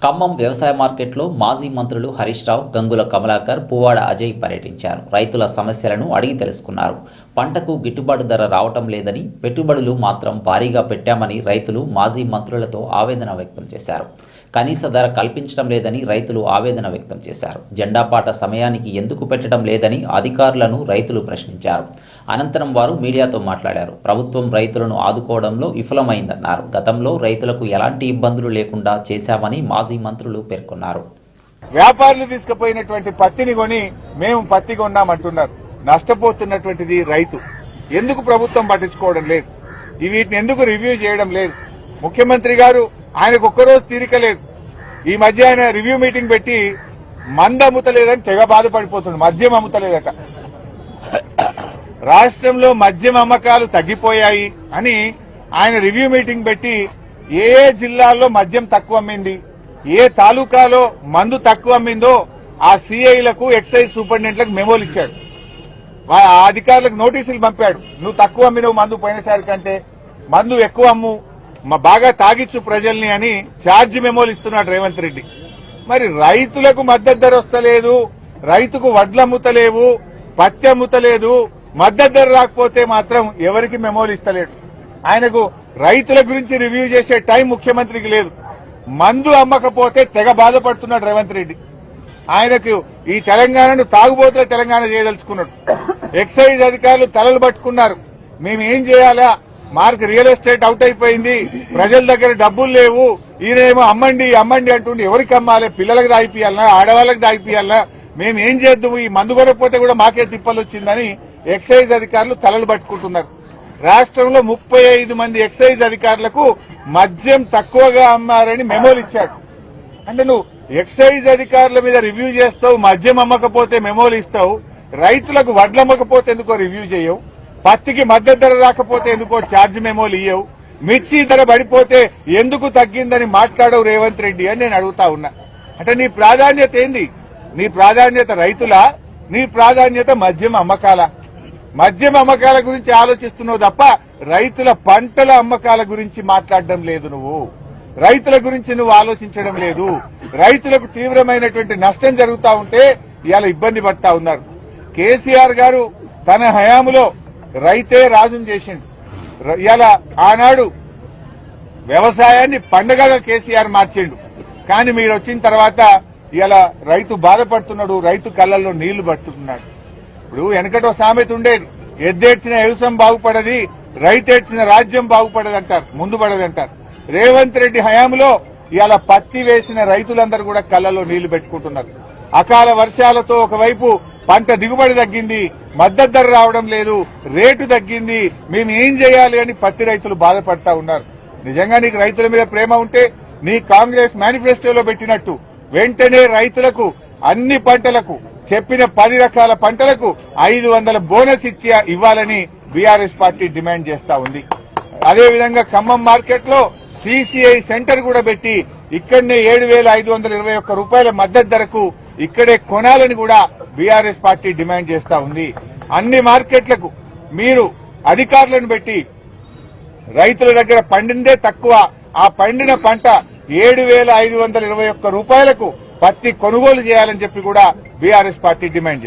ఖమ్మం వ్యవసాయ మార్కెట్లో మాజీ మంత్రులు హరీష్ రావు, గంగుల కమలాకర్, పువ్వాడ అజయ్ పర్యటించారు. రైతుల సమస్యలను అడిగి తెలుసుకున్నారు. పంటకు గిట్టుబాటు ధర రావటం లేదని, పెట్టుబడులు మాత్రం భారీగా పెట్టామని రైతులు మాజీ మంత్రులతో ఆవేదన వ్యక్తం చేశారు. కనీస ధర కల్పించడం లేదని రైతులు ఆవేదన వ్యక్తం చేశారు. జెండాపాట సమయానికి ఎందుకు పెట్టడం లేదని అధికారులను రైతులు ప్రశ్నించారు. అనంతరం వారు మీడియాతో మాట్లాడారు. ప్రభుత్వం రైతులను ఆదుకోవడంలో విఫలమైందన్నారు. గతంలో రైతులకు ఎలాంటి ఇబ్బందులు లేకుండా చేశామని మాజీ మంత్రులు పేర్కొన్నారు. వ్యాపారులు తీసుకుపోయినటువంటి పత్తిని కొని మేము పత్తి కొన్నామంటున్నారు. నష్టపోతున్నటువంటిది రైతు. ఎందుకు ప్రభుత్వం పట్టించుకోవడం లేదు? వీటిని ఎందుకు రివ్యూ చేయడం లేదు? ముఖ్యమంత్రి గారు ఆయనకు ఒక్కరోజు తీరిక లేదు. ఈ మధ్య ఆయన రివ్యూ మీటింగ్ పెట్టి మంద అమ్ముతలేదని తెగ బాధపడిపోతుంది. మద్యం అమ్ముతలేదట. రాష్ట్రంలో మద్యం అమ్మకాలు తగ్గిపోయాయి అని ఆయన రివ్యూ మీటింగ్ పెట్టి ఏ జిల్లాల్లో మద్యం తక్కువ అమ్మింది, ఏ తాలూకాలో మందు తక్కువ అమ్మిందో ఆ సిఐలకు, ఎక్సైజ్ సూపరింటెండెంట్లకు మెమోలు ఇచ్చాడు. ఆ అధికారులకు నోటీసులు పంపాడు. నువ్వు తక్కువ అమ్మినవు మందు పోయినసారి కంటే, మందు ఎక్కువ అమ్ము, బాగా తాగిచ్చు ప్రజల్ని అని ఛార్జ్ మెమోలు ఇస్తున్నాడు రేవంత్ రెడ్డి. మరి రైతులకు మద్దతు ధర వస్తలేదు, రైతుకు వడ్లు అమ్ముతలేవు, పత్తి అమ్ముతలేదు, మద్దతు ధర రాకపోతే మాత్రం ఎవరికి మెమోలు ఇస్తలేడు. ఆయనకు రైతుల గురించి రివ్యూ చేసే టైం ముఖ్యమంత్రికి లేదు. మందు అమ్మకపోతే తెగ బాధపడుతున్నాడు రేవంత్ రెడ్డి. ఆయనకు ఈ తెలంగాణను తాగుబోతుల తెలంగాణ చేయదలుచుకున్నాడు. ఎక్సైజ్ అధికారులు తలలు పట్టుకున్నారు. మేము ఏం చేయాలా, మార్క్ రియల్ ఎస్టేట్ అవుట్ అయిపోయింది, ప్రజల దగ్గర డబ్బులు లేవు, ఈయనేమో అమ్మండి అమ్మండి అంటుండే. ఎవరికి అమ్మాలి? పిల్లలకు దాగిపియాలనా, ఆడవాళ్ళకి దాగిపియాలనా? మేము ఏం చేద్దాము? ఈ మందు కొనకపోతే కూడా మాకే తిప్పలు వచ్చిందని ఎక్సైజ్ అధికారులు తలలు పట్టుకుంటున్నారు. రాష్ట్రంలో 35 మంది ఎక్సైజ్ అధికారులకు మద్యం తక్కువగా అమ్మారని మెమోలు ఇచ్చాడు. అంటే నువ్వు ఎక్సైజ్ అధికారుల మీద రివ్యూ చేస్తావు, మద్యం అమ్మకపోతే మెమోలు ఇస్తావు, రైతులకు వడ్లు అమ్మకపోతే ఎందుకో రివ్యూ చేయవు, పత్తికి మద్దతు ధర రాకపోతే ఎందుకో ఛార్జ్ మెమోలు ఇయ్యవు, మిర్చి ధర పడిపోతే ఎందుకు తగ్గిందని మాట్లాడవు రేవంత్ రెడ్డి అని నేను అడుగుతా ఉన్నా. అంటే నీ ప్రాధాన్యత ఏంది? నీ ప్రాధాన్యత రైతులా? నీ ప్రాధాన్యత మద్యం అమ్మకాల? మద్యం అమ్మకాల గురించి ఆలోచిస్తున్నావు తప్ప రైతుల పంటల అమ్మకాల గురించి మాట్లాడడం లేదు. నువ్వు రైతుల గురించి నువ్వు ఆలోచించడం లేదు. రైతులకు తీవ్రమైనటువంటి నష్టం జరుగుతా ఉంటే ఇవాళ ఇబ్బంది పడతా ఉన్నారు. కేసీఆర్ గారు తన హయాములో రైతే రాజును చేసిండు. ఇవాళ ఆనాడు వ్యవసాయాన్ని పండగగా కేసీఆర్ మార్చిండు. కానీ మీరు వచ్చిన తర్వాత ఇవాళ రైతు బాధపడుతున్నాడు, రైతు కళ్ళల్లో నీళ్లు పడుతున్నాడు. ఇప్పుడు వెనకటో సామెత ఉండేది, ఎద్దేడ్చిన వ్యవసాయం బాగుపడది, రైతేడ్చిన రాజ్యం బాగుపడదు అంటారు, ముందు పడదంటారు. రేవంత్ రెడ్డి హయాంలో ఇవాళ పత్తి వేసిన రైతులందరూ కూడా కళ్ళల్లో నీళ్లు పెట్టుకుంటున్నారు. అకాల వర్షాలతో ఒకవైపు పంట దిగుబడి తగ్గింది, మద్దతు ధర రావడం లేదు, రేటు తగ్గింది, మేము ఏం చేయాలి అని పత్తి రైతులు బాధపడతా ఉన్నారు. నిజంగా నీకు రైతుల మీద ప్రేమ ఉంటే నీ కాంగ్రెస్ మేనిఫెస్టోలో పెట్టినట్టు వెంటనే రైతులకు అన్ని పంటలకు చెప్పిన 10 రకాల పంటలకు 500 బోనస్ ఇవ్వాలని బీఆర్ఎస్ పార్టీ డిమాండ్ చేస్తా ఉంది. అదేవిధంగా ఖమ్మం మార్కెట్ లో సిసిఐ సెంటర్ కూడా పెట్టి ఇక్కడనే 7,521 రూపాయల మద్దతు ధరకు ఇక్కడే కొనాలని కూడా బీఆర్ఎస్ పార్టీ డిమాండ్ చేస్తా ఉంది. అన్ని మార్కెట్లకు మీరు అధికారులను పెట్టి రైతుల దగ్గర పండిందే తక్కువ, ఆ పండిన పంట 7,521 రూపాయలకు పత్తి కొనుగోలు చేయాలని చెప్పి కూడా బీఆర్ఎస్ పార్టీ డిమాండ్ చేస్తుంది.